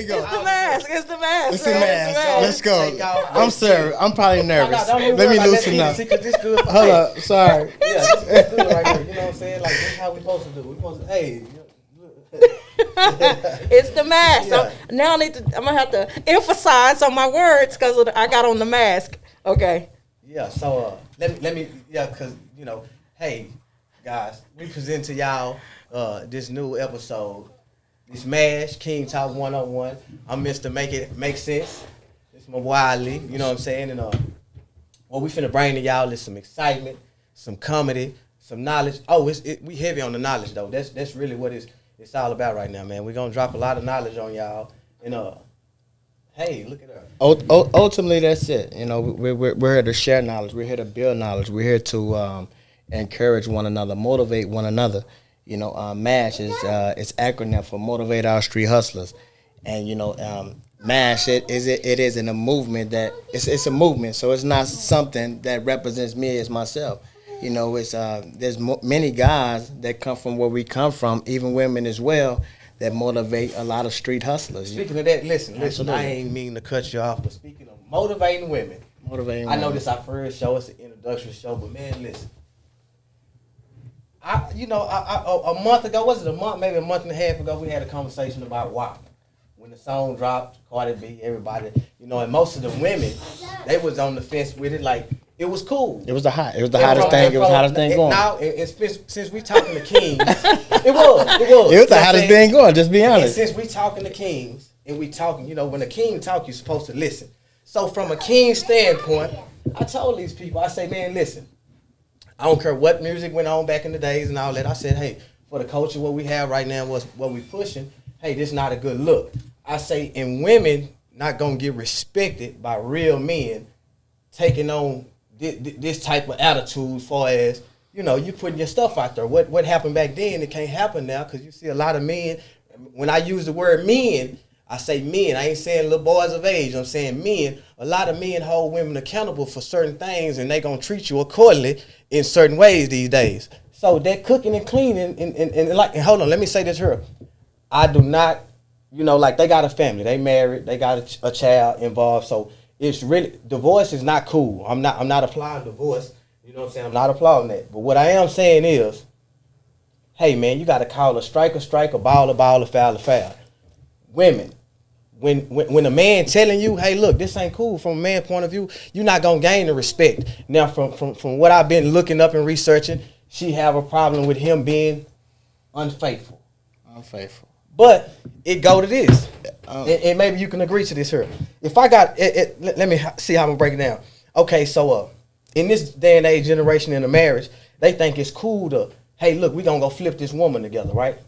we go. It's the mask. It's the mask. It's the mask. Let's go. I'm sorry. I'm probably nervous. Let me loosen up. Hold up. Sorry. Yeah, this good right here. You know what I'm saying? Like, this is how we supposed to do. We supposed to, hey. It's the mask. Yeah. So now I'm gonna have to emphasize on my words because I got on the mask. Okay. Yeah. So let me because hey guys, we present to y'all this new episode. This MASH King Talk 101. I'm Mr. Make It Make Sense. It's my Wiley. You know what I'm saying? And what we finna bring to y'all is some excitement, some comedy, some knowledge. Oh, we heavy on the knowledge though. That's really what it's all about right now, man. We're gonna drop a lot of knowledge on y'all. And hey, look at her. Ultimately, that's it. We're here to share knowledge. We're here to build knowledge. We're here to encourage one another, motivate one another. MASH is it's acronym for Motivate Our Street Hustlers, and MASH it is in a movement that it's a movement. So it's not something that represents me as myself. It's there's many guys that come from where we come from, even women as well, that motivate a lot of street hustlers. Speaking of that, listen. I ain't mean to cut you off, but speaking of motivating women, I know this our first show. It's an introductory show, but man, listen. A month ago, maybe a month and a half ago, we had a conversation about WAP. When the song dropped, Cardi B, everybody, and most of the women, they was on the fence with it, like, it was cool. It was the hottest thing. It was the hottest thing going. Now, since we talking to Kings, it was. It was the hottest thing going, just be honest. And since we talking to Kings, and we talking, when a king talk, you're supposed to listen. So from a king standpoint, I told these people, I say, man, listen. I don't care what music went on back in the days and all that. I said, hey, for the culture, what we have right now, what we pushing, hey, this not a good look. I say, and women not going to get respected by real men taking on this type of attitude as far as, you putting your stuff out there. What happened back then, it can't happen now because you see a lot of men. When I use the word men, I say men. I ain't saying little boys of age. I'm saying men. A lot of men hold women accountable for certain things, and they going to treat you accordingly in certain ways these days. So that cooking and cleaning, and hold on, let me say this here. I do not, they got a family. They married. They got a child involved. So it's really, divorce is not cool. I'm not applauding divorce. You know what I'm saying? I'm not applauding that. But what I am saying is, hey, man, you got to call a striker, ball, foul. Women, when a man telling you, hey, look, this ain't cool from a man's point of view, you're not going to gain the respect. Now, from what I've been looking up and researching, she have a problem with him being unfaithful. But it go to this. And maybe you can agree to this here. If I got, let me see how I'm going to break it down. Okay, so in this day and age generation in a marriage, they think it's cool to, hey, look, we going to go flip this woman together, right?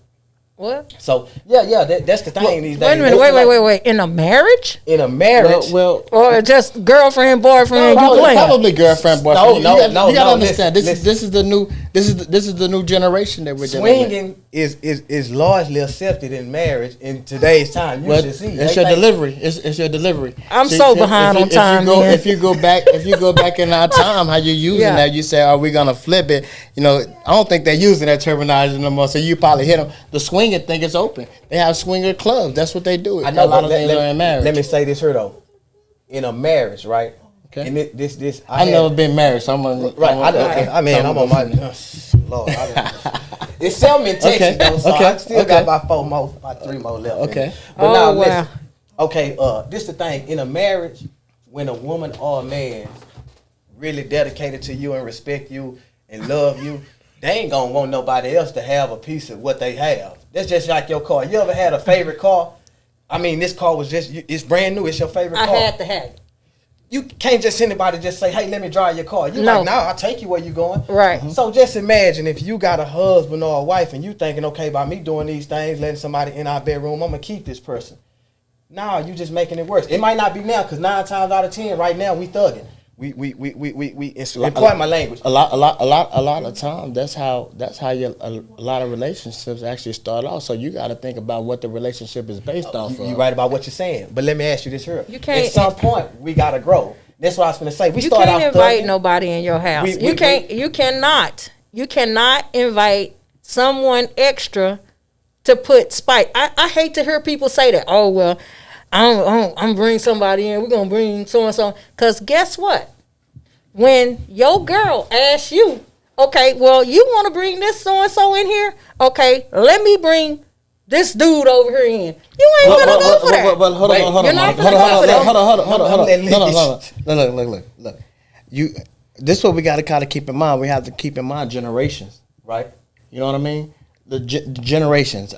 What? So that's the thing these days. Wait a minute, wait. In a marriage? In a marriage, or just girlfriend, boyfriend? Probably girlfriend, boyfriend. No. You gotta understand. This is the new generation that we're dealing with. Swinging is largely accepted in marriage in today's time. You should see. It's your delivery. It's your delivery. I'm so behind on time. If you go back in our time, how you using that? You say, are we gonna flip it? I don't think they're using that terminology no more. So you probably hit them. The swinger thing is open. They have swinger clubs. That's what they do. I know. A lot of things are in marriage. Let me say this here though. In a marriage, right? Okay. And this. I've never been married, so I'm on. Right. I'm on my. Lord, it's something in Texas though, so I still got about 3 more left. Okay. But now listen. Okay. This the thing in a marriage, when a woman or a man really dedicated to you and respect you and love you, they ain't gonna want nobody else to have a piece of what they have. That's just like your car. You ever had a favorite car? I mean, this car was it's brand new. It's your favorite car. I had to have it. You can't just anybody just say, hey, let me drive your car. You like, I'll take you where you going. Right. Mm-hmm. So just imagine if you got a husband or a wife and you thinking, okay, by me doing these things, letting somebody in our bedroom, I'm going to keep this person. Nah, you just making it worse. It might not be now because 9 times out of 10 right now we thugging. We employ my language. A lot of times that's how a lot of relationships actually start off. So you got to think about what the relationship is based off of. You're right about what you're saying, but let me ask you this here. You can't. At some point, we gotta grow. That's what I was gonna say. You can't invite nobody in your house. You cannot invite someone extra to put spite. I hate to hear people say that. Oh well, I'm bring somebody in. We're gonna bring so and so. Cause guess what? When your girl asks you, okay, well, you want to bring this so and so in here? Okay, let me bring this dude over here in. You ain't gonna go for that. But hold on, hold on, You're not hold gonna go for that. on. Look. You. This is what we got to kind of keep in mind. We have to keep in mind generations, right? You know what I mean? The generations.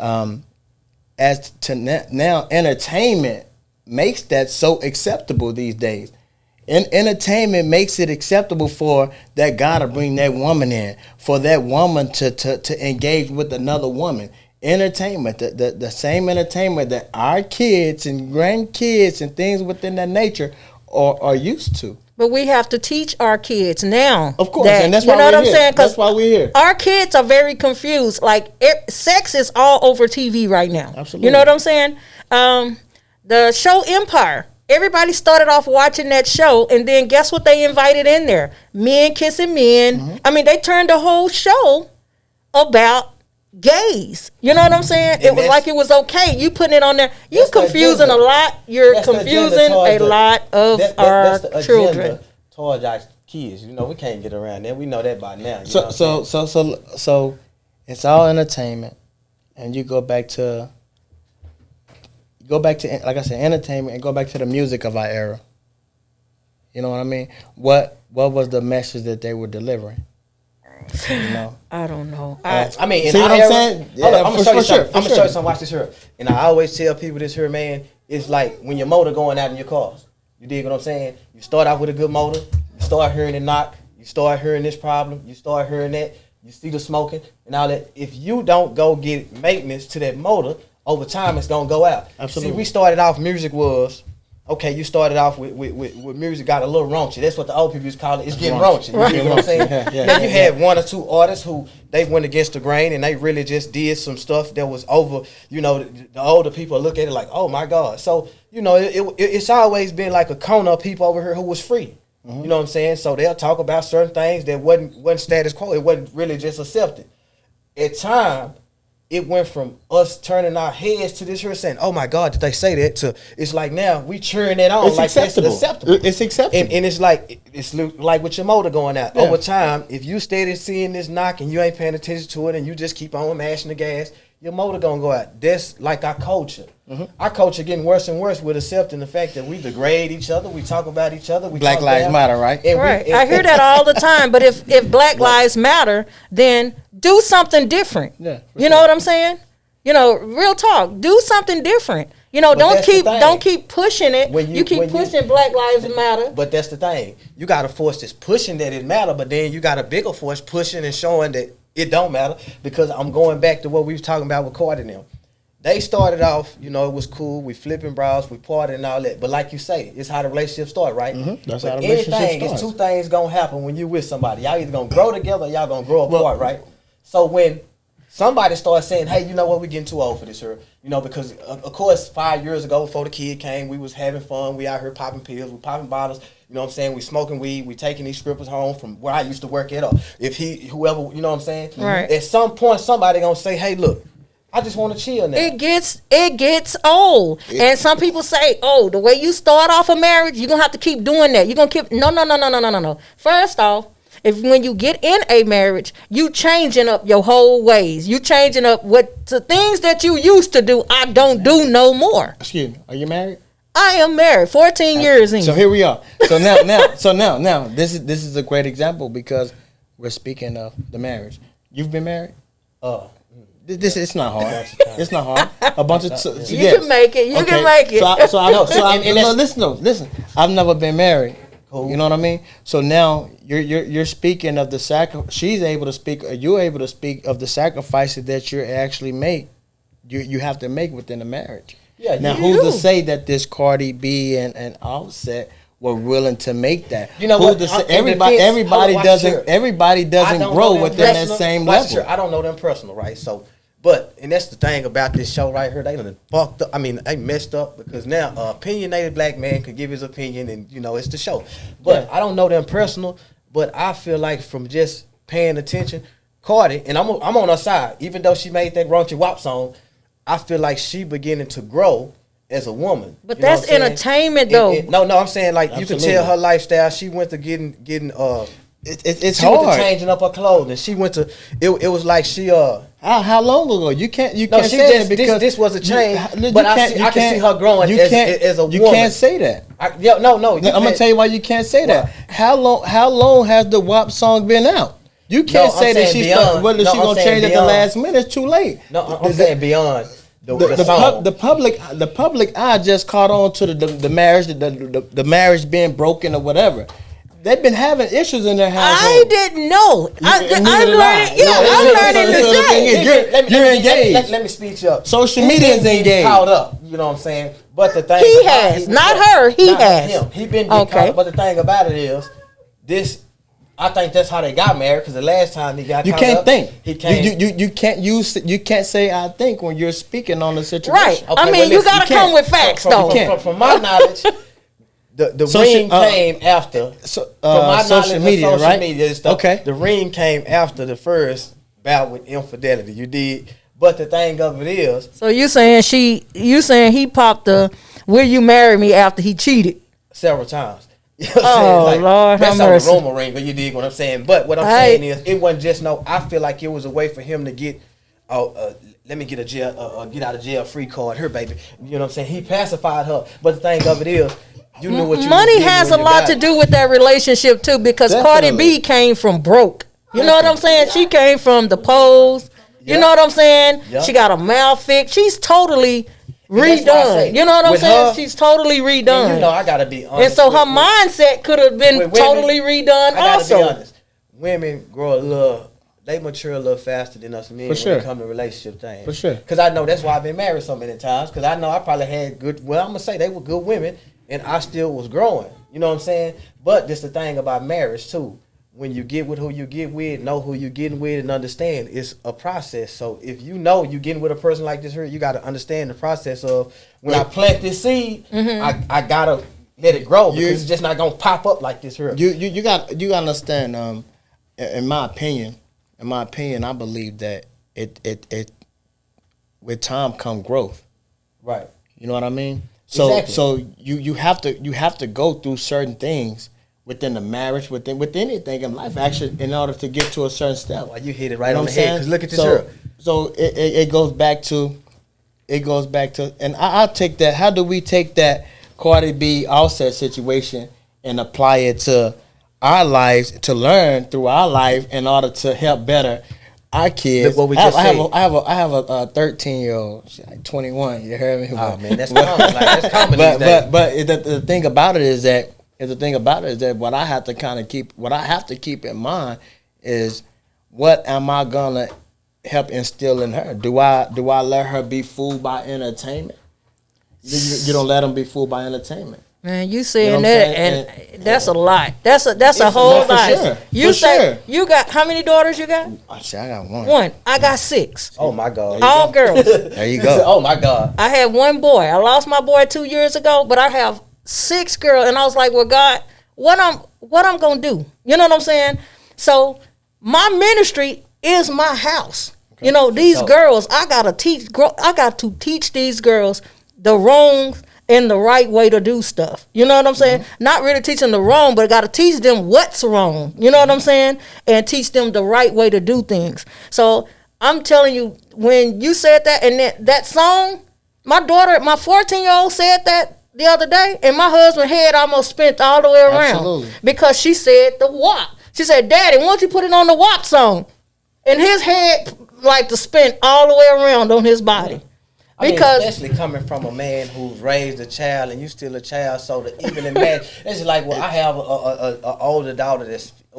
As to now, entertainment makes that so acceptable these days. Entertainment makes it acceptable for that guy to bring that woman in, for that woman to engage with another woman. Entertainment, the same entertainment that our kids and grandkids and things within that nature are used to. But we have to teach our kids now. Of course, and that's why we're here. That's why we're here. Our kids are very confused. Like, sex is all over TV right now. Absolutely. You know what I'm saying? The show Empire. Everybody started off watching that show, and then guess what they invited in there? Men kissing men. Mm-hmm. I mean, they turned the whole show about gays. You know what I'm saying? And it was like it was okay. You putting it on there. You confusing a lot. You're confusing a lot of our children. Towards our kids. You know, we can't get around that. We know that by now. So it's all entertainment, and you go back to like I said, entertainment, and go back to the music of our era. You know what I mean? What was the message that they were delivering? You know? I don't know. I mean, in see what I'm saying? Yeah, I'm gonna show you something. I'm gonna show you something. Watch this here. And I always tell people this here, man. It's like when your motor going out in your cars. You dig what I'm saying? You start out with a good motor. You start hearing it knock. You start hearing this problem. You start hearing that. You see the smoking and all that. If you don't go get maintenance to that motor, over time it's gonna go out. Absolutely. See, we started off, music was, okay, you started off with music got a little raunchy. That's what the old people used to call it. It's getting raunchy. Right. You know what I'm saying? Then you had one or two artists who they went against the grain and they really just did some stuff that was over. You know, the older people look at it like, oh my God. So, you know, it's always been like a corner of people over here who was free. Mm-hmm. You know what I'm saying? So they'll talk about certain things that wasn't status quo. It wasn't really just accepted. At time, it went from us turning our heads to this here saying, oh my God, did they say that? To it's like now we cheering that on. It's like acceptable. It's acceptable. It's acceptable. And it's like with your motor going out. Yeah. Over time, if you steady seeing this knock and you ain't paying attention to it and you just keep on mashing the gas, your motor gonna go out. That's like our culture. Mm-hmm. Our culture getting worse and worse with accepting the fact that we degrade each other, we talk about each other. Black Lives Matter, right? Right. I hear that all the time. But if Black Lives Matter, then do something different. Yeah, you know what I'm saying? You know, real talk. Do something different. You know, don't keep pushing it. You keep pushing Black Lives Matter. But that's the thing. You got a force that's pushing that it matter, but then you got a bigger force pushing and showing that it don't matter. Because I'm going back to what we was talking about with Cardi and them. They started off, you know, it was cool. We flipping bras, we partying and all that. But like you say, it's how the relationship start, right? Mm-hmm. That's but how the relationship starts. It's two things gonna happen when you with somebody. Y'all either gonna grow together or y'all gonna grow apart, right? So when somebody starts saying, hey, you know what, we getting too old for this here. You know, because, of course, 5 years ago, before the kid came, we was having fun. We out here popping pills. We popping bottles. You know what I'm saying? We smoking weed. We taking these strippers home from where I used to work at. Or if whoever, you know what I'm saying? Right. At some point, somebody going to say, hey, look, I just want to chill now. It gets old. And some people say, oh, the way you start off a marriage, you're going to have to keep doing that. You're going to keep, no. First off, when you get in a marriage, you changing up your whole ways. You changing up the things that you used to do, I don't do no more. Excuse me, are you married? I am married, 14 years in. So here we are. So now, this is a great example because we're speaking of the marriage. You've been married? It's not hard. It's not hard. A bunch of you can make it. You can make it. Listen. I've never been married. Cool. You know what I mean? So now you're speaking of the sacrifice. She's able to speak. You're able to speak of the sacrifices that you actually make. You have to make within a marriage. Yeah. Now who's to say that this Cardi B and Offset were willing to make that? You know what? Everybody doesn't grow within that same level. I don't know them personal, right? So. And that's the thing about this show right here. They done fucked up. I mean, they messed up because now opinionated black man can give his opinion and, you know, it's the show. But I don't know them personal, but I feel like from just paying attention, Cardi, and I'm on her side, even though she made that raunchy WAP song, I feel like she beginning to grow as a woman. But You know that's what I'm saying? entertainment, though. No, I'm saying like you can Absolutely. tell her lifestyle. She went to getting It's she went to hard. changing up her clothing. She went to it was like she How long ago? You can't no, say she that just because this was a change. you But I can't- can see her growing as a woman. You can't say that. No. I'm gonna tell you why you can't say that. How long has the WAP song been out? You can't I'm say that saying she beyond. started, whether No, she I'm gonna saying change at the beyond. last minute. It's too late. No, I'm saying beyond the song. The public eye just caught on to the marriage, the marriage being broken or whatever. They've been having issues in their household. I didn't know. I'm learning. Yeah, I'm learning today. You're engaged. Let me speak up. Social He media been is getting engaged. caught up. You know what I'm saying? But the thing He about has, not her. He not has. him. He been getting caught up. But the thing about it is, this. I think that's how they got married. Because the last time he got You caught can't up, think. He came. You can't say I think when you're speaking on the situation. Right. Okay, I mean, well, you listen, got to you come can't. with facts, from, though. from, from my knowledge, the So ring she- came after. So, From my social knowledge media, of social right? media and stuff, Okay. the ring came after the first bout with infidelity. You did, but the thing of it is, So you saying he popped the "Will you marry me" after he cheated? several times. You know what I'm Oh, saying? Lord, that's have on the mercy. rumor ring, but you dig what I'm saying. But what I'm saying is, it wasn't just no. I feel like it was a way for him to get, let me get a jail, get out of jail free card. Her baby, you know what I'm saying? He pacified her. But the thing of it is, you knew what you was Money getting has a when you lot got to it. do with that relationship too, because Cardi Definitely. B came from broke. You know what I'm saying? She came from the pose. You Yeah. know what I'm saying? Yeah. She got a mouth fix. She's totally that's why I say, redone. You know what I'm with saying? her- She's totally redone. And you know, I gotta be honest. And so her with- mindset could have been with women, totally redone I gotta also. be honest. Women grow a little, they mature a little faster than us men when sure. it comes to relationship things. For sure. Because I know that's why I've been married so many times. Because I know I probably had good, well, I'm going to say they were good women, and I still was growing. You know what I'm saying? But this the thing about marriage, too. When you get with who you get with, know who you're getting with, and understand it's a process. So if you know you're getting with a person like this here, you got to understand the process of when I plant this seed, I got to let it grow because it's just not going to pop up like this here. You got to understand. In my opinion, I believe that it with time come growth. Right. You know what I mean? So Exactly. so you have to go through certain things within the marriage, with anything in life, actually, in order to get to a certain step. Well, you hit it right You know on what the I'm head. saying? Because look at this So, here. so it goes back to, and I'll take that. How do we take that Cardi B Offset situation and apply it to our lives, to learn through our life in order to help better our kids? Look what we just I said. have a 13-year-old, she's like 21. You heard me? Oh man, that's common. Like, that's common these days. But the thing about it is that what I have to keep in mind is, what am I gonna help instill in her? Do I let her be fooled by entertainment? You don't let them be fooled by entertainment. Man, you You saying know what that, I'm and saying? that's a lot. That's a whole for lot. sure. You For say sure. you got how many daughters? You got Oh, shit, I got one. one. I got 6. Oh my God. All girls. There you go. Oh my God. I had one boy. I lost my boy 2 years ago, but I have 6 girls, and I was like, "Well, God, what I'm gonna do?" You know what I'm saying? So my ministry is my house. Okay. You know, these girls, I got to teach these girls the wrongs and the right way to do stuff. You know what I'm saying? Not really teaching the wrong, but I got to teach them what's wrong. You know what I'm saying? And teach them the right way to do things. So I'm telling you, when you said that, and that song, my daughter, my 14-year-old said that the other day, and my husband's head almost spent all the way around. Absolutely. Because she said the WAP. She said, "Daddy, why don't you put it on the WAP song?" And his head like to spin all the way around on his body. I Because mean, especially coming from a man who's raised a child and you still a child, so to even imagine, it's just like, well, I have a older daughter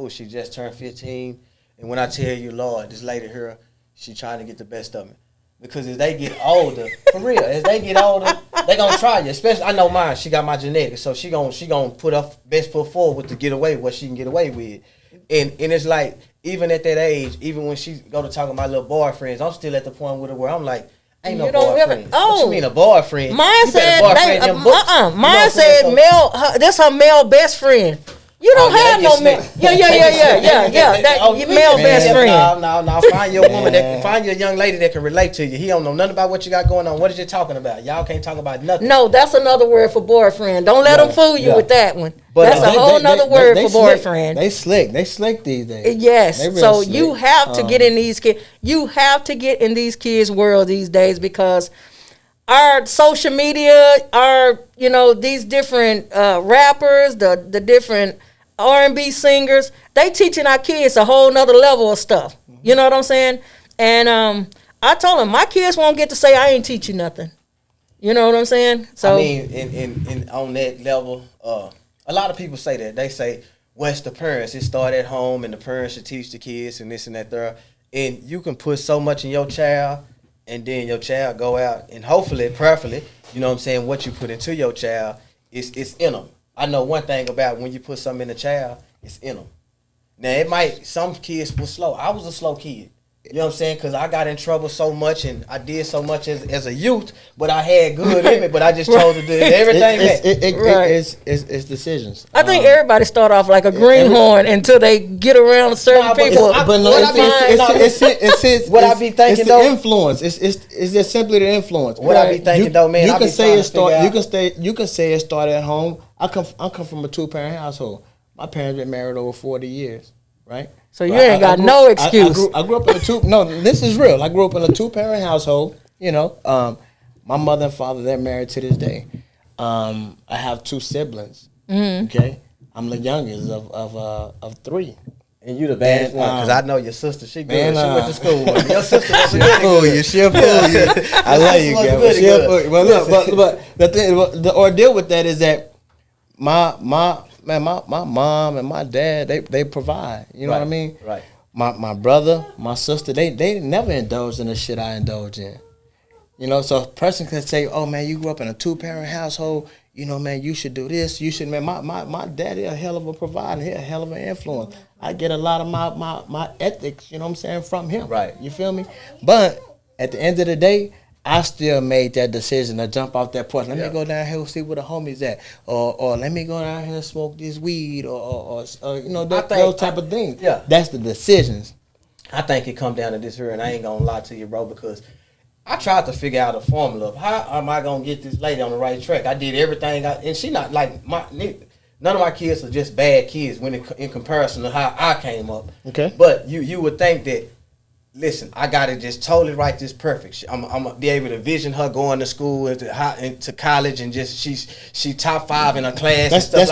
she just turned 15, and when I tell you, Lord, this lady here, she trying to get the best of me. Because as they get older, for real, as they get older, they gonna try you. Especially, I know mine. She got my genetics, so she gonna put her best foot forward to get away with what she can get away with. And it's like, even at that age, even when she go to talk to my little boyfriends, I'm still at the point with her where I'm like, ain't no You don't boyfriend. really- What you mean a boyfriend? mine You better said boyfriend them books. You know what mine I'm saying? said So- male. This her male best friend. You don't Oh, yeah, have they no get man. slick. Yeah. That your male best friend. No. Find your woman find your young lady that can relate to you. He don't know nothing about what you got going on. What is you talking about? Y'all can't talk about nothing. No, that's another word for boyfriend. Don't let them fool you with that one. But, That's a whole nother word for slick. boyfriend. They slick these days. Yes. They real So slick. you have to get in these kids. You have to get in these kids' world these days because our social media, these different rappers, the different R&B singers, they teaching our kids a whole nother level of stuff. You know what I'm saying? And I told them my kids won't get to say I ain't teach you nothing. You know what I'm saying? So I mean, in on that level, a lot of people say that. They say, well, it's the parents. It start at home, and the parents should teach the kids, and this and that there. And you can put so much in your child, and then your child go out, and hopefully, prayerfully, you know what I'm saying, what you put into your child is in them. I know one thing about when you put something in a child, it's in them. Now, some kids were slow. I was a slow kid. You know what I'm saying? Because I got in trouble so much and I did so much as a youth, but I had good in it, but I just chose to do everything. It's decisions. I think everybody start off like a greenhorn until they get around certain people. What I be thinking it's though, the influence. It's just simply the influence. What I be thinking though, man, you can say it started at home. I come from a 2-parent household. My parents been married over 40 years, right? So you ain't got no excuse. I grew up in this is real. I grew up in a 2-parent household. My mother and father, they're married to this day. I have 2 siblings. Mm-hmm. Okay, I'm the youngest of 3. And you the baddest one, because I know your sister. She good. She went to school. Your sister was good. She'll fool you. I love you, girl. She'll fool you. Well, look, but the thing, the ordeal with that is that my mom and my dad, they provide. You know what I mean? Right. My brother, my sister, they never indulged in the shit I indulge in. So a person can say, "Oh man, you grew up in a 2-parent household. Man, you should do this. You should." Man, my daddy a hell of a provider. He a hell of an influence. I get a lot of my ethics. You know what I'm saying, from him. Right. You feel me? But at the end of the day, I still made that decision to jump off that porch. Let me go down here and see where the homies at, or let me go down here and smoke this weed, or those type of things. Yeah, that's the decisions. I think it come down to this here, and I ain't gonna lie to you, bro, because I tried to figure out a formula of how am I gonna get this lady on the right track. I did everything, and she not like none of my kids are just bad kids when in comparison to how I came up. Okay, but you would think that. Listen, I gotta just totally write this perfect. I'm gonna be able to vision her going to school into college and just she top 5 in her class. That's the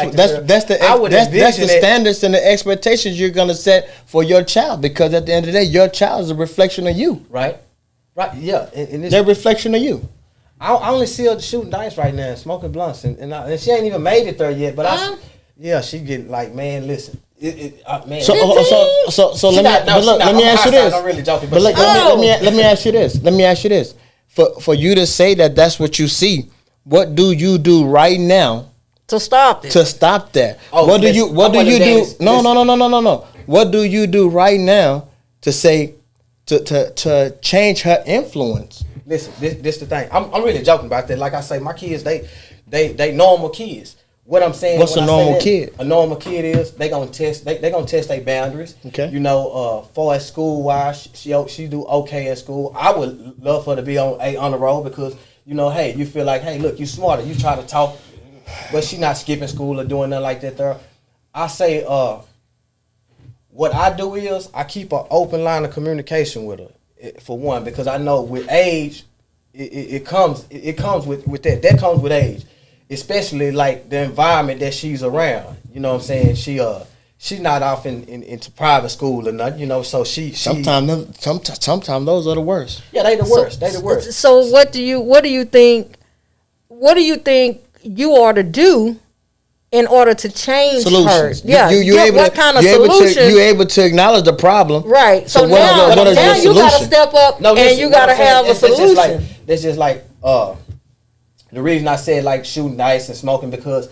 standards and the expectations you're gonna set for your child, because at the end of the day, your child is a reflection of you. Right, yeah. And they're a reflection of you. I only see her shooting dice right now, and smoking blunts, and she ain't even made it there yet. But she getting like, man, listen. Man. So let me ask you this. I'm really joking, but let me ask you this. Let me ask you this. For you to say that's what you see, what do you do right now to stop it? To stop that? What do you do? No. What do you do right now to say to change her influence? Listen, this the thing. I'm really joking about that. Like I say, my kids, they normal kids. What I'm saying. What's a normal kid? A normal kid is they gonna test. They gonna test their boundaries. Okay. Far as school wise, she do okay at school. I would love for her to be on the road because hey, you feel like, hey, look, you smarter. You try to talk, but she not skipping school or doing nothing like that. There, I say, what I do is I keep an open line of communication with her. For one, because I know with age, it comes with that. That comes with age. Especially like the environment that she's around, you know what I'm saying? She's not off into private school or nothing, so she sometimes those are the worst. Yeah, they the worst. They the worst. So what do you think you ought to do in order to change solutions? Her? Yeah, what kind of solution? You able to acknowledge the problem, right? So now you got to step up and you got to have a solution. That's just like the reason I said like shooting dice and smoking, because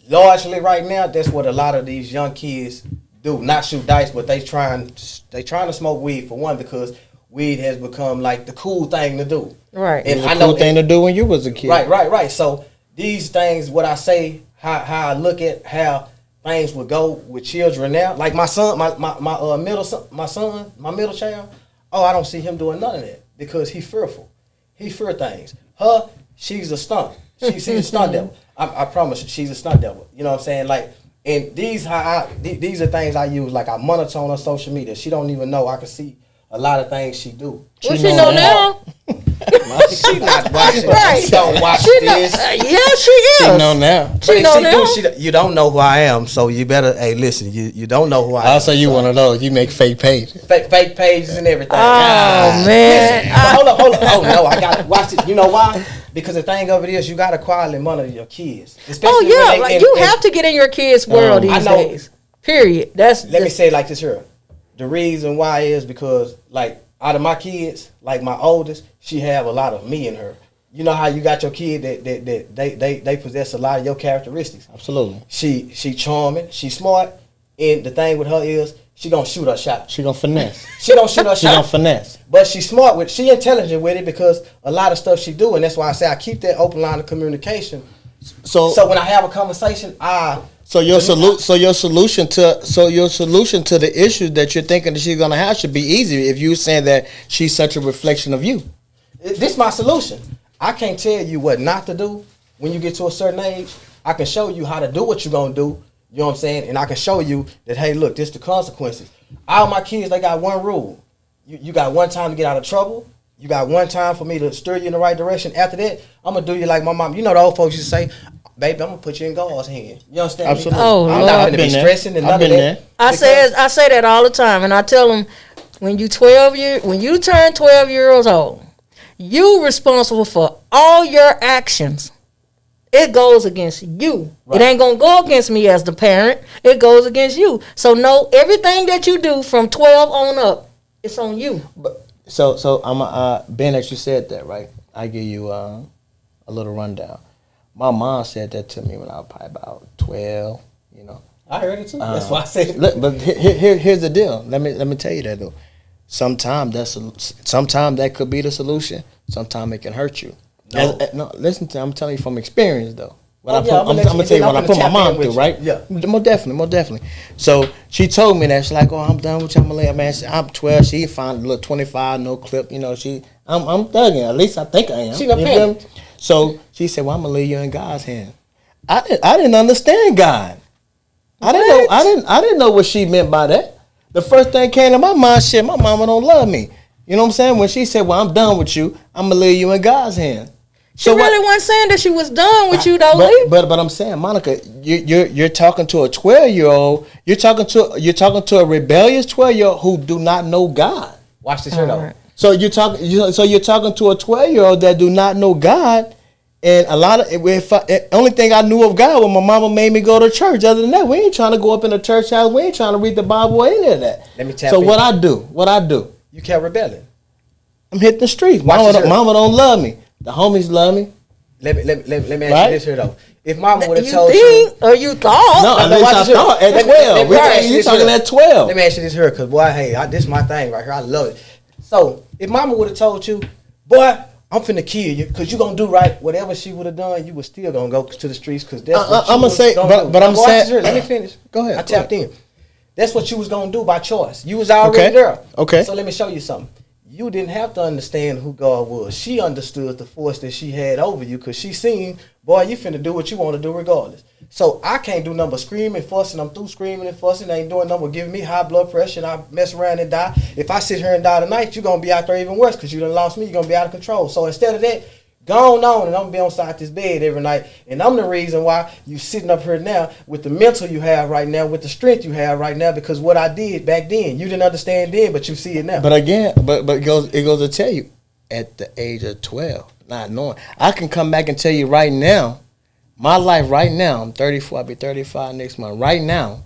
largely right now that's what a lot of these young kids do. Not shoot dice, but they trying to smoke weed, for one, because weed has become like the cool thing to do. Right. And I know cool thing to do when you was a kid. Right. So these things, what I say, how I look at how things would go with children now. Like my son, my middle son, my middle child. Oh, I don't see him doing none of that because he's fearful. He fear things. Her, she's a stunt. She's a stunt devil. I promise you, she's a stunt devil. You know what I'm saying? Like, and these are things I use. Like I monitor on her social media. She don't even know. I can see a lot of things she do. Well, she know now. She not watching. Right. She don't watch She this. yeah, she is. She know now. She know now. You don't know who I am, so you better. Hey, listen. You don't know who I am. Also, you one of those. You make fake pages. Fake pages and everything. Oh man. Listen, hold on. Oh no, I got to watch it. You know why? Because the thing of it is, you got to quietly monitor your kids. Oh yeah, like you have to get in your kids' world these days. Period. Let me say it like this here. The reason why is because like out of my kids, like my oldest, she have a lot of me in her. You know how you got your kid that they possess a lot of your characteristics. Absolutely. She charming, she smart, and the thing with her is she gonna shoot her shot. She gonna finesse. She don't shoot her She shot. gonna finesse. But she smart with she intelligent with it because a lot of stuff she do, and that's why I say I keep that open line of communication. So when I have a conversation, So your solution to the issues that you're thinking that she's gonna have should be easy if you saying that she's such a reflection of you. This is my solution. I can't tell you what not to do when you get to a certain age. I can show you how to do what you're gonna do. You know what I'm saying? And I can show you that, hey, look, this the consequences. All my kids, they got one rule. You got one time to get out of trouble. You got one time for me to steer you in the right direction. After that, I'm gonna do you like my mom. You know the old folks used to say, baby, I'm gonna put you in God's hand. You understand? Absolutely. Me? Oh, I'm Lord. not gonna be stressing and none of that. I say that all the time, and I tell them when you turn 12 years old, you responsible for all your actions. It goes against you. Right. It ain't gonna go against me as the parent. It goes against you. So know everything that you do from 12 on up, it's on you. But so I'm Ben, that you said that, right? I give you a little rundown. My mom said that to me when I was probably about 12. You know, I heard it too. That's why I said it. Look, but here's the deal. Let me tell you that though. Sometimes that could be the solution. Sometimes it can hurt you. No, listen to. I'm telling you from experience though. I'm gonna tell you what I put my mom through, right? Yeah, most definitely. So she told me that she's like, "Oh, I'm done with you. I'm gonna lay man. I'm 12. She found a little 25, no clip. You know, I'm thugging. At least I think I am. She no pain. So she said, "Well, I'm gonna leave you in God's hand." I didn't understand God. I didn't know what she meant by that. The first thing came to my mind, shit, my mama don't love me. You know what I'm saying? When she said, "Well, I'm done with you. I'm gonna leave you in God's hand." She really wasn't saying that she was done with you, though. But I'm saying, Monica, you're talking to a 12-year-old. You're talking to a rebellious 12-year-old who do not know God. Watch this here though. Right. So you're talking to a 12-year-old that do not know God, and a lot of only thing I knew of God when my mama made me go to church. Other than that, we ain't trying to go up in a church house. We ain't trying to read the Bible or any of that. Let me tell you. So what I do? You kept rebelling. I'm hitting the streets. Mama don't love me. The homies love me. Let me ask you this here though. If mama would have told you, or you thought, no, I thought at 12. You talking at 12? Let me ask you this here, cause boy, hey, this is my thing right here. I love it. So if mama would have told you, boy, I'm finna kill you, cause you gonna do right, whatever she would have done, you was still gonna go to the streets, cause that's what I'm gonna say. But I'm saying, let me finish. Go ahead. I tapped in. That's what you was gonna do by choice. You was already there. Okay. So let me show you something. You didn't have to understand who God was. She understood the force that she had over you because she seen, boy, you finna do what you want to do regardless. So I can't do nothing but screaming, fussing. I'm through screaming and fussing. I ain't doing nothing but giving me high blood pressure and I mess around and die. If I sit here and die tonight, you're going to be out there even worse because you done lost me. You're going to be out of control. So instead of that, go on and I'm going to be on side this bed every night. And I'm the reason why you sitting up here now with the mental you have right now, with the strength you have right now, because what I did back then, you didn't understand then, but you see it now. But again, but it goes to tell you, at the age of 12, not knowing. I can come back and tell you right now, my life right now, I'm 34, I'll be 35 next month. Right now,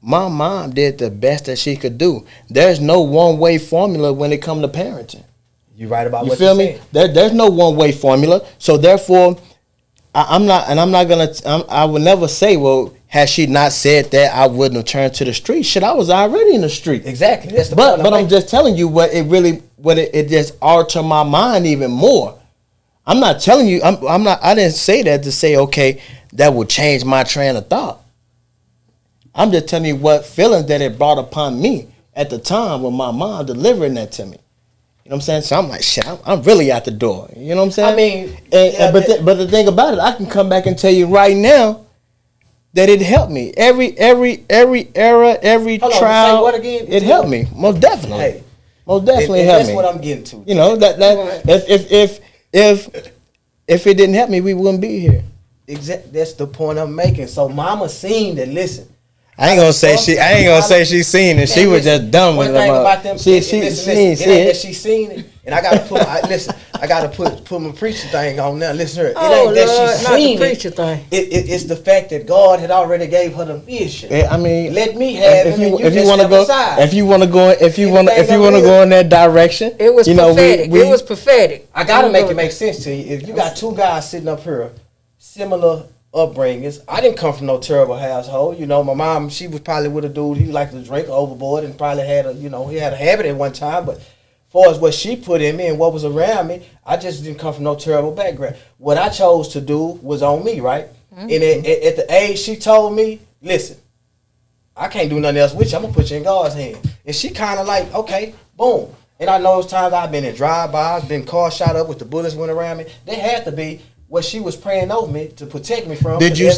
my mom did the best that she could do. There's no one-way formula when it comes to parenting. You right about what you feel me? There's no one-way formula. So therefore, I would never say, well, had she not said that, I wouldn't have turned to the street. Shit, I was already in the street. Exactly. That's the point. But I'm just telling you it just altered my mind even more. I'm not telling you. I didn't say that to say, okay, that would change my train of thought. I'm just telling you what feelings that it brought upon me at the time when my mom delivering that to me. You know what I'm saying? So I'm like, shit, I'm really out the door. You know what I'm saying? I mean, but the thing about it, I can come back and tell you right now that it helped me. Every era, every hold on, trial, say what again? it helped me. Most definitely. Hey, Most definitely and helped that's me. what I'm getting to. You know, that if it didn't help me, we wouldn't be here. That's the point I'm making. So mama seen that. Listen, I ain't gonna say she seen it. She was just dumb with one thing about them. She listen, ain't see it ain't that it. she seen it, and I gotta put. I gotta put my preacher thing on now. Listen to her. It Oh, ain't that Lord, she not the seen preacher it. thing. It's the fact that God had already gave her the vision. I mean, Let me have if him, and you just want to step go, aside. if you want to go in that direction, It was you know, prophetic. It was prophetic. I gotta make it make sense to you. If you got two guys sitting up here, similar upbringings. I didn't come from no terrible household. You know, my mom, she was probably with a dude. He liked to drink overboard and probably had he had a habit at one time. But far as what she put in me and what was around me, I just didn't come from no terrible background. What I chose to do was on me, right? Mm-hmm. And at the age she told me, listen, I can't do nothing else with you. I'm gonna put you in God's hand. And she kind of like, okay, boom. And I know those times I've been in drive-bys, been car shot up with the bullets went around me. They had to be what she was praying over me to protect me from. Did you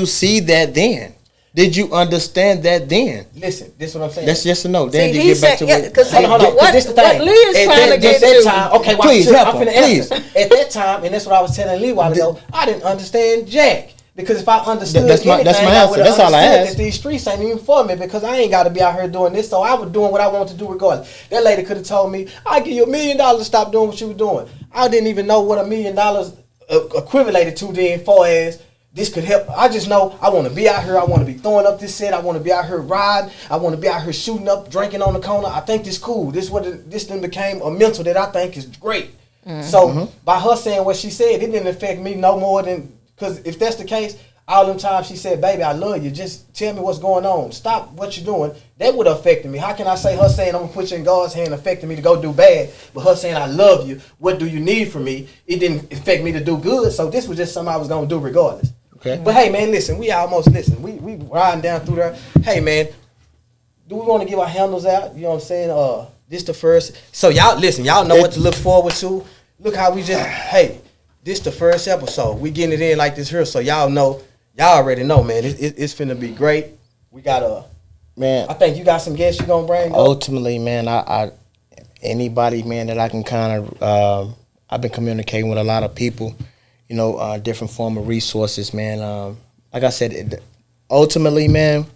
see that then? Did you understand that then? Listen, this is what I'm saying. That's yes or no. Then See, you get back to hold on. What This the thing. Lee is trying to get that to. time, okay, watch Please this. help I'm him, finna answer. At that time, and that's what I was telling Lee a while ago, I didn't understand Jack. Because if I understood that's my anything, I answer. would have That's all I understood asked. that these streets ain't even for me because I ain't got to be out here doing this. So I was doing what I wanted to do regardless. That lady could have told me, I'll give you $1 million to stop doing what you were doing. I didn't even know what $1 million equivalated to then far as this could help. I just know I want to be out here. I want to be throwing up this set. I want to be out here riding. I want to be out here shooting up, drinking on the corner. I think this cool. This then became a mental that I think is great. Mm-hmm. So by her saying what she said, it didn't affect me no more than, because if that's the case, all them times she said, baby, I love you. Just tell me what's going on. Stop what you're doing. That would have affected me. How can I say her saying I'm going to put you in God's hand affected me to go do bad, but her saying I love you, what do you need from me? It didn't affect me to do good, so this was just something I was going to do regardless. Okay. But hey, man, listen, we riding down through there. Hey, man, do we want to give our handles out? You know what I'm saying? This the first. So y'all, listen, y'all know what to look forward to. Look how we just, hey, this the first episode. We getting it in like this here, so y'all know. Y'all already know, man. It's finna be great. We got man. I think you got some guests you gonna bring. Ultimately, man, I anybody, man, that I can kind of. I've been communicating with a lot of people, you know, different form of resources, man. Like I said, ultimately, man,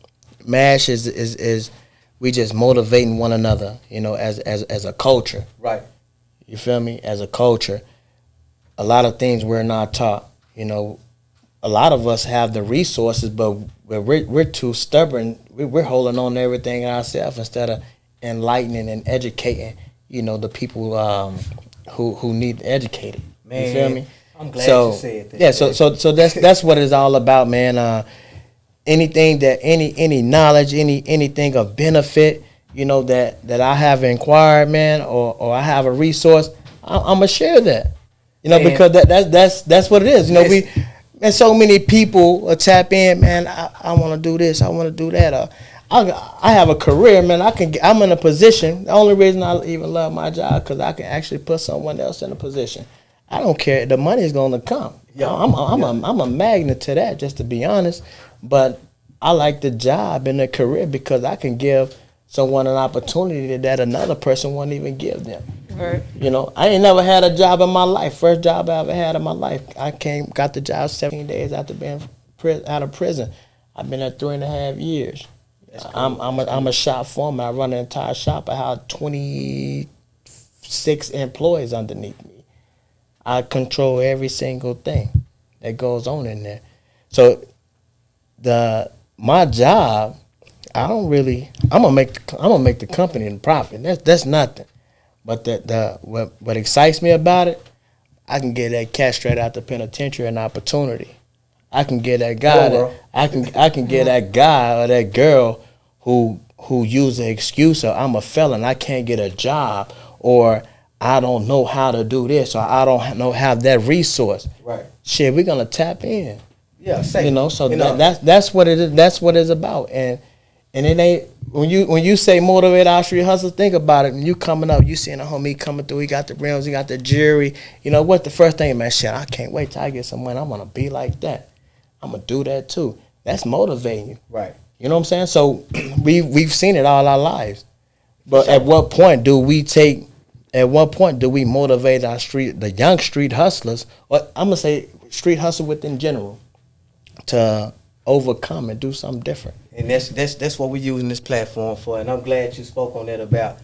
MASH is we just motivating one another, you know, as a culture. Right. You feel me? As a culture, a lot of things we're not taught, you know. A lot of us have the resources, but we're too stubborn. We're holding on to everything ourselves instead of enlightening and educating, you know, the people who need educated. Man, you feel me? I'm glad you said that. Yeah, so that's what it's all about, man. Anything that any knowledge, anything of benefit, you know, that I have inquired, man, or I have a resource, I'm gonna share that. You know, man. Because that's what it is. You know, and so many people tap in, man. I want to do this. I want to do that. I have a career, man. I'm in a position. The only reason I even love my job because I can actually put someone else in a position. I don't care. The money is going to come. Yeah. I'm a magnet to that, just to be honest. But I like the job and the career because I can give someone an opportunity that another person won't even give them. Right. You know, I ain't never had a job in my life. First job I ever had in my life. I got the job 17 days after being out of prison. I've been there 3.5 years. Cool. I'm a shop foreman. I run an entire shop. I have 26 employees underneath me. I control every single thing that goes on in there. So my job, I'm gonna make the company a profit. That's nothing. But what excites me about it, I can get that cat straight out the penitentiary an opportunity. I can get that guy. I can get that guy or that girl who use the excuse of I'm a felon, I can't get a job, or I don't know how to do this, or I don't have that resource. Right. Shit, we're gonna tap in. Yeah, say, So that's what it is. That's what it's about. And it ain't when you say motivate our street hustlers. Think about it. When you coming up, you seeing a homie coming through. He got the rims. He got the jewelry. You know what? The first thing, man, shit. I can't wait till I get some money. I want to be like that. I'm gonna do that too. That's motivating you. Right. You know what I'm saying? So we've seen it all our lives. But at what point do we motivate the young street hustlers, or I'm gonna say street hustle within general, to overcome and do something different? And that's what we're using this platform for. And I'm glad you spoke on that about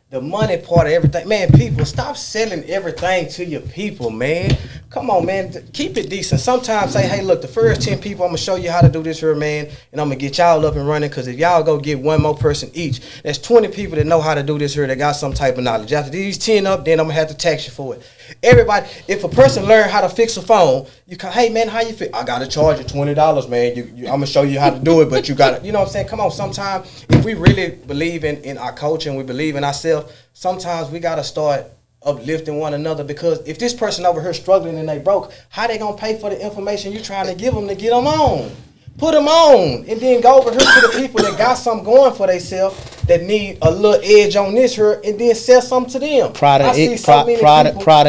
the money part of everything. Man, people, stop selling everything to your people, man. Come on, man. Keep it decent. Sometimes say, hey, look, the first 10 people, I'm going to show you how to do this here, man, and I'm going to get y'all up and running, because if y'all go get one more person each, that's 20 people that know how to do this here, that got some type of knowledge. After these 10 up, then I'm going to have to tax you for it. Everybody, if a person learn how to fix a phone, you come, hey, man, how you fix? I got to charge you $20, man. I'm going to show you how to do it, but you got to, you know what I'm saying? Come on, sometimes if we really believe in our culture and we believe in ourselves, sometimes we got to start uplifting one another, because if this person over here struggling and they broke, how they going to pay for the information you trying to give them to get them on? Put them on, and then go over here to the people that got something going for themselves, that need a little edge on this here, and then sell something to them. Pride and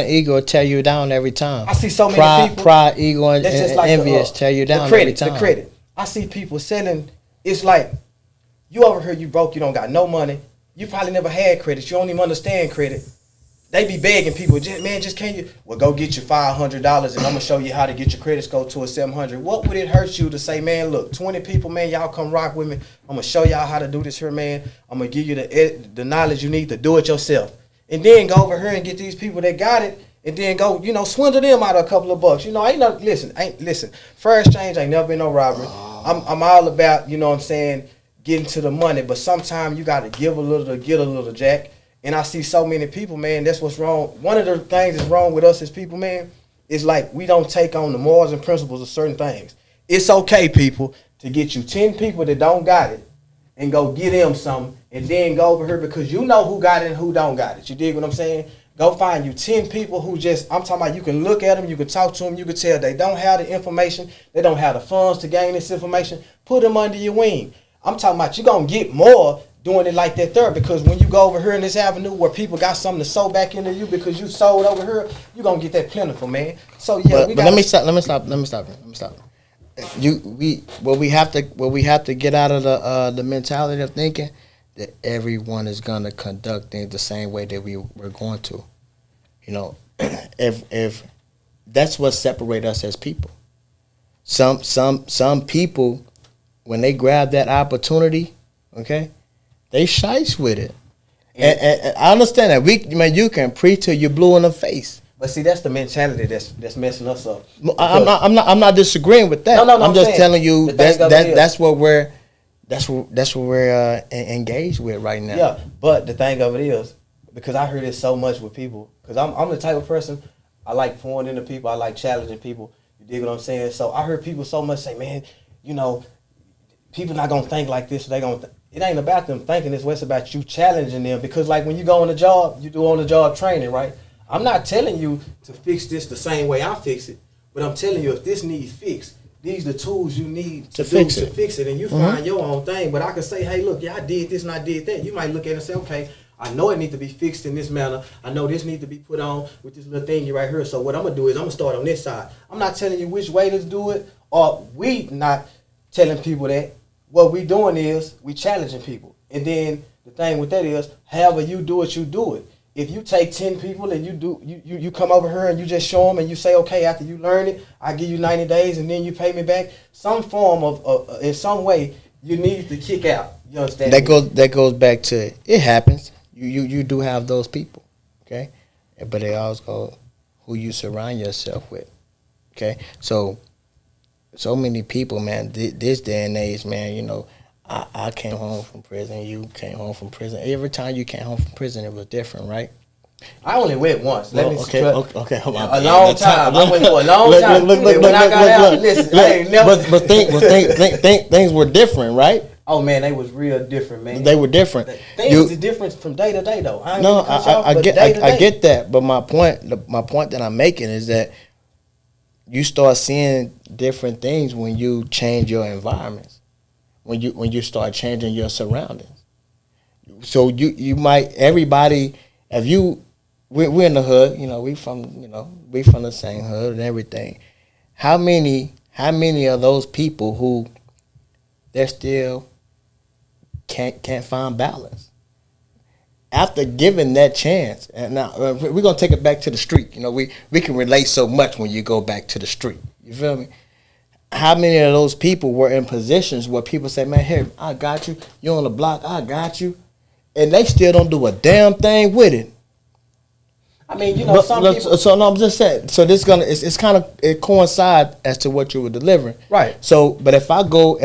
ego will tear you down every time. I see so many people. Pride, ego, and envious tear you down every time. The credit. I see people selling. It's like, you over here, you broke, you don't got no money. You probably never had credit. You don't even understand credit. They be begging people, just can't you? Well, go get your $500 and I'm going to show you how to get your credit score to a 700. What would it hurt you to say, man, look, 20 people, man, y'all come rock with me. I'm going to show y'all how to do this here, man. I'm going to give you the knowledge you need to do it yourself. And then go over here and get these people that got it, and then go, swindle them out of a couple of bucks. Listen, fair exchange ain't never been no robbery. I'm all about, getting to the money, but sometimes you got to give a little to get a little, Jack. And I see so many people, man, that's what's wrong. One of the things that's wrong with us as people, man, is like we don't take on the morals and principles of certain things. It's okay, people, to get you 10 people that don't got it and go get them something, and then go over here, because you know who got it and who don't got it. You dig what I'm saying? Go find you 10 people who I'm talking about, you can look at them, you can talk to them, you can tell they don't have the information, they don't have the funds to gain this information. Put them under your wing. I'm talking about you're going to get more doing it like that there, because when you go over here in this avenue where people got something to sow back into you because you sold over here, you're going to get that plentiful, man. So yeah, but let me stop. We have to get out of the mentality of thinking that everyone is going to conduct things the same way that we're going to. If that's what separates us as people. Some people, when they grab that opportunity, okay, they shice with it. And I understand that. You can preach till you're blue in the face. But see, that's the mentality that's messing us up. I'm not disagreeing with that. No, I'm just telling you that's what we're engaged with right now. Yeah, but the thing of it is, because I hear this so much with people, because I'm the type of person, I like pouring into people, I like challenging people. You dig what I'm saying? So I heard people so much say, man, people not gonna think like this. It ain't about them thinking this way. It's about you challenging them. Because like when you go on the job, you do on the job training, right? I'm not telling you to fix this the same way I fix it, but I'm telling you, if this needs fixed, these are the tools you need to fix it, and you find your own thing. But I can say, hey, look, yeah, I did this and I did that. You might look at it and say, okay, I know it needs to be fixed in this manner. I know this needs to be put on with this little thingy right here. So what I'm gonna do is I'm gonna start on this side. I'm not telling you which way to do it, or we not telling people that. What we doing is we challenging people. And then the thing with that is, however you do it, you do it. If you take 10 people and you come over here and you just show them and you say, okay, after you learn it, I give you 90 days and then you pay me back, some form of in some way, you need to kick out. You understand? That goes back to, it happens. You do have those people, okay? But they always go, who you surround yourself with, okay? So many people, man, this day and age, man, I came home from prison, you came home from prison. Every time you came home from prison, it was different, right? I only went once. Okay. A long time. I went for a long time. When I got out, listen, I ain't never. But things were different, right? Oh man, they was real different, man. They were different. Things are different from day to day, though. I get that. But my point that I'm making is that you start seeing different things when you change your environments, when you start changing your surroundings. So you might, everybody, if you, we're in the hood, we from the same hood and everything. How many of those people who they're still can't find balance after given that chance? And now we're gonna take it back to the street. We can relate so much when you go back to the street. You feel me? How many of those people were in positions where people say, "Man, here, I got you. You on the block, I got you," and they still don't do a damn thing with it. I mean, some people. So no, I'm just saying. So this it's kind of, it coincides as to what you were delivering. Right. So, but if I go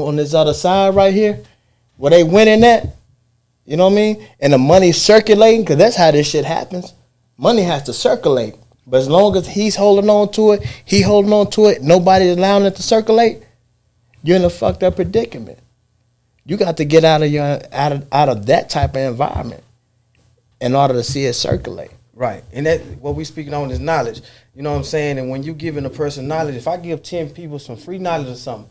on this other side right here, where they winning at, you know what I mean, and the money's circulating, because that's how this shit happens. Money has to circulate, but as long as he's holding on to it, nobody's allowing it to circulate, you're in a fucked up predicament. You got to get out of that type of environment in order to see it circulate. Right. And that what we speaking on is knowledge. You know what I'm saying? And when you giving a person knowledge, if I give 10 people some free knowledge or something,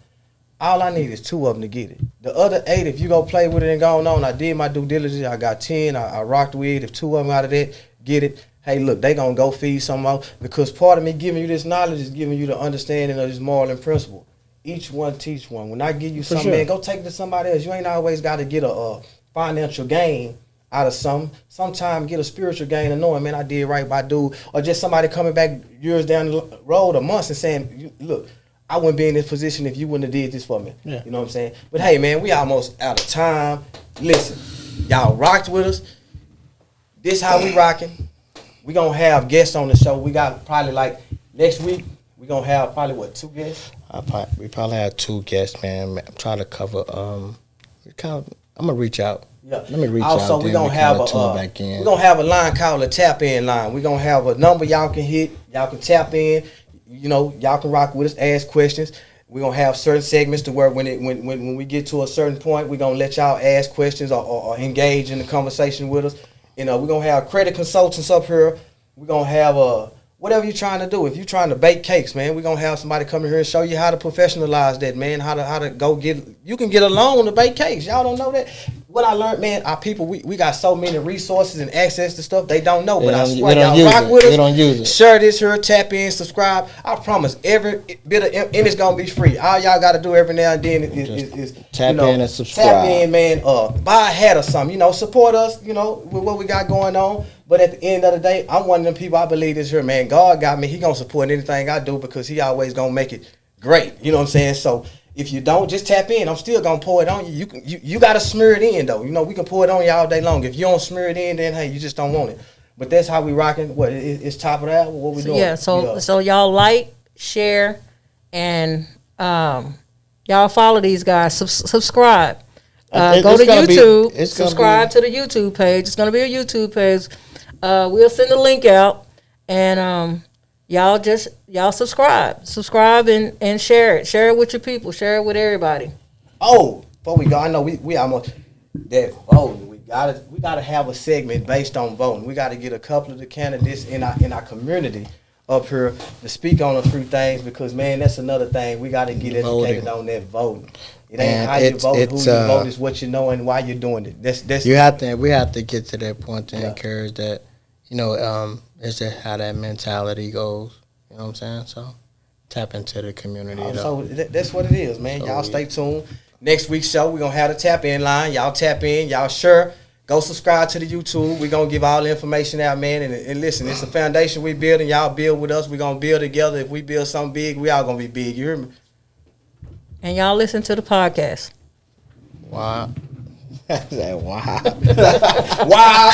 all I need is 2 of them to get it. The other 8, if you go play with it and go on, I did my due diligence. I got 10. I rocked with it. If 2 of them out of that get it, hey, look, they going to go feed some more. Because part of me giving you this knowledge is giving you the understanding of this moral and principle. Each one teach one. When I give you something, man, go take it to somebody else. You ain't always got to get a financial gain out of something. Sometimes get a spiritual gain of knowing, man, I did right by dude. Or just somebody coming back years down the road or months and saying, look, I wouldn't be in this position if you wouldn't have did this for me. Yeah. You know what I'm saying? But hey, man, we almost out of time. Listen, y'all rocked with us. This how we rocking. We gonna have guests on the show. We got probably like next week, we gonna have probably 2 guests? We probably have 2 guests, man. I'm trying to cover, I'm gonna reach out. Yeah. Let me reach also, out. Also, we're gonna have a line called a tap in line. We're gonna have a number y'all can hit. Y'all can tap in. Y'all can rock with us, ask questions. We're gonna have certain segments to where when we get to a certain point, we're gonna let y'all ask questions or engage in the conversation with us. We're gonna have credit consultants up here. We're gonna have whatever you're trying to do. If you're trying to bake cakes, man, we're gonna have somebody come in here and show you how to professionalize that, man. How to go you can get a loan to bake cakes. Y'all don't know that. What I learned, man, our people, we got so many resources and access to stuff they don't know. But I swear, y'all rock with us. They don't use it. Share this here, tap in, subscribe. I promise every bit of, and it's gonna be free. All y'all gotta do every now and then is tap in and subscribe. Tap in, man. Buy a hat or something. Support us. With what we got going on. But at the end of the day, I'm one of them people. I believe this here, man. God got me. He gonna support anything I do because He always gonna make it great. You know what I'm saying? So if you don't, just tap in. I'm still gonna pour it on you. You gotta smear it in though. We can pour it on you all day long. If you don't smear it in, then hey, you just don't want it. But that's how we rocking. What it's top of the hour. What we doing? Yeah. So y'all like, share, and y'all follow these guys. Subscribe. Go to YouTube. Subscribe to the YouTube page. It's gonna be a YouTube page. We'll send the link out, and y'all subscribe and share it with your people. Share it with everybody. Oh, before we go, I know we almost that voting. We gotta have a segment based on voting. We gotta get a couple of the candidates in our community up here to speak on a few things because man, that's another thing. We gotta get educated on that voting. It ain't how you vote, who you vote is what you know and why you're doing it. That's we have to get to that point to encourage that. It's just how that mentality goes. You know what I'm saying? So tap into the community. So that's what it is, man. So y'all stay tuned. Next week's show, we're gonna have the tap in line. Y'all tap in. Y'all sure. Go subscribe to the YouTube. We're going to give all the information out, man. And listen, it's a foundation we build, and y'all build with us. We're going to build together. If we build something big, we all going to be big. You hear me? And y'all listen to the podcast. Wow. Wow. Wow.